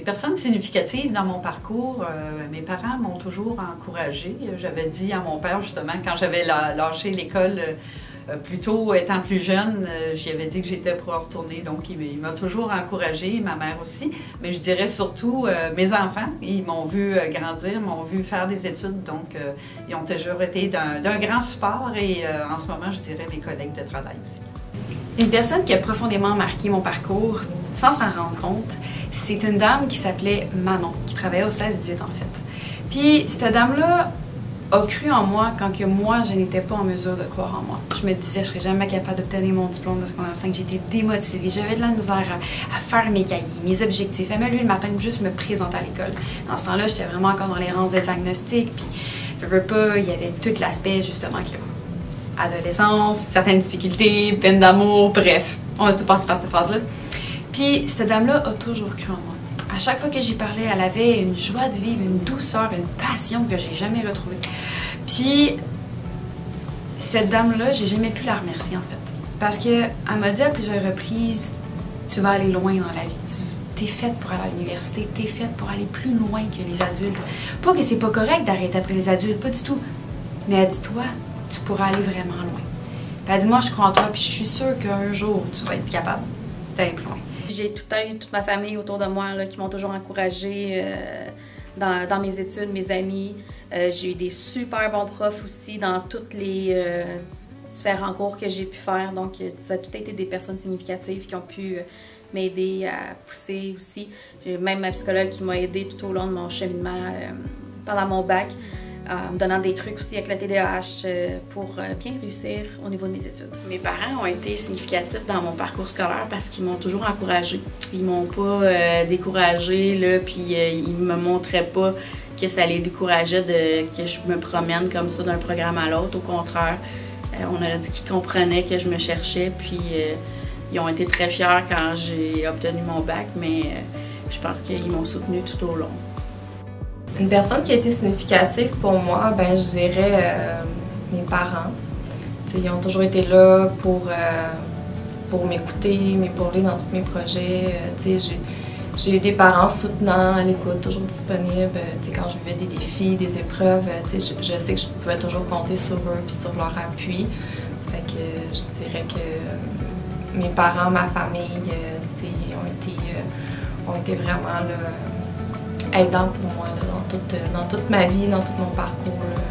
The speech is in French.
personnes significatives dans mon parcours, mes parents m'ont toujours encouragée. J'avais dit à mon père, justement, quand j'avais lâché l'école, plus tôt, étant plus jeune, j'y avais dit que j'étais pour retourner. Donc, il m'a toujours encouragée, ma mère aussi. Mais je dirais surtout mes enfants. Ils m'ont vu grandir, m'ont vu faire des études. Donc, ils ont toujours été d'un grand support. Et en ce moment, je dirais mes collègues de travail aussi. Une personne qui a profondément marqué mon parcours, sans s'en rendre compte, c'est une dame qui s'appelait Manon, qui travaillait au 16-18 en fait. Puis cette dame-là a cru en moi quand que moi, je n'étais pas en mesure de croire en moi. Je me disais, je serais jamais capable d'obtenir mon diplôme de secondaire 5. J'étais démotivée, j'avais de la misère à faire mes cahiers, mes objectifs, à me lever le matin, juste me présenter à l'école. Dans ce temps-là, j'étais vraiment encore dans les rangs de diagnostic, puis je veux pas, il y avait tout l'aspect justement que adolescence, certaines difficultés, peine d'amour, bref, on a tout passé par cette phase-là. Puis cette dame-là a toujours cru en moi. À chaque fois que j'y parlais, elle avait une joie de vivre, une douceur, une passion que j'ai jamais retrouvée. Puis cette dame-là, j'ai jamais pu la remercier en fait. Parce qu'elle m'a dit à plusieurs reprises, tu vas aller loin dans la vie, t'es faite pour aller à l'université, t'es faite pour aller plus loin que les adultes. Pas que c'est pas correct d'arrêter après les adultes, pas du tout. Mais elle dit, toi, tu pourras aller vraiment loin. Puis elle dit, moi je crois en toi, puis je suis sûre qu'un jour, tu vas être capable d'aller plus loin. J'ai tout le temps eu toute ma famille autour de moi là, qui m'ont toujours encouragée dans mes études, mes amis. J'ai eu des super bons profs aussi dans tous les différents cours que j'ai pu faire. Donc ça a tout été des personnes significatives qui ont pu m'aider à pousser aussi. J'ai même ma psychologue qui m'a aidée tout au long de mon cheminement pendant mon bac, en me donnant des trucs aussi avec le TDAH pour bien réussir au niveau de mes études. Mes parents ont été significatifs dans mon parcours scolaire parce qu'ils m'ont toujours encouragée. Ils m'ont pas découragée, là, puis ils me montraient pas que ça les décourageait que je me promène comme ça d'un programme à l'autre. Au contraire, on aurait dit qu'ils comprenaient que je me cherchais, puis ils ont été très fiers quand j'ai obtenu mon bac, mais je pense qu'ils m'ont soutenue tout au long. Une personne qui a été significative pour moi, ben, je dirais mes parents. T'sais, ils ont toujours été là pour m'écouter, m'épauler dans tous mes projets. J'ai eu des parents soutenants, à l'écoute, toujours disponibles. Quand je vivais des défis, des épreuves, je sais que je pouvais toujours compter sur eux et sur leur appui. Fait que je dirais que mes parents, ma famille, ont été vraiment là, aidants pour moi là, dans toute ma vie, dans tout mon parcours. Là.